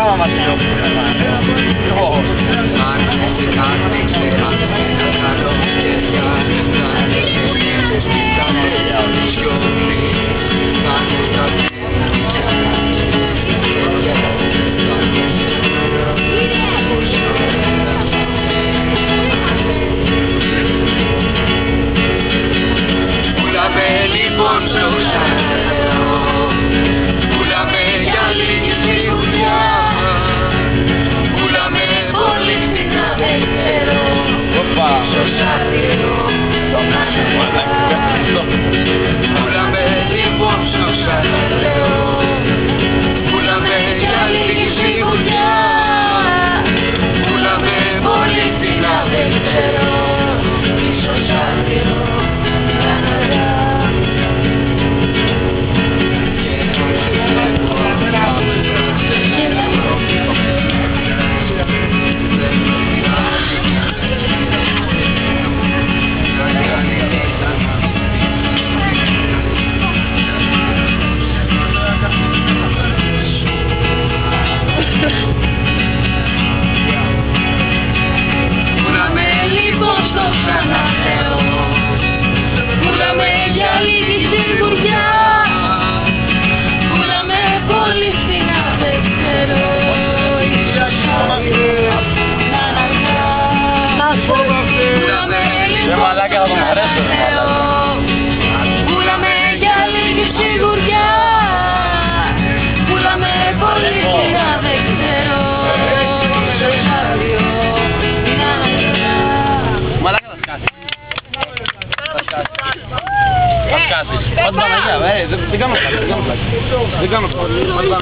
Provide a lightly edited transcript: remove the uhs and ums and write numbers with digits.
άμα μας διώξουν. Μαλάκα θα τον αρέσει το μαλάκα. Πουλάμε για λίγη σιγουριά. Πουλάμε πολύ σιγά, δεν ξέρω. Μαλάκα θα σκάσει. Θα σκάσει. Πάτε Παναγιά, δεν κάνω πλάκα. Δεν κάνω πλάκα.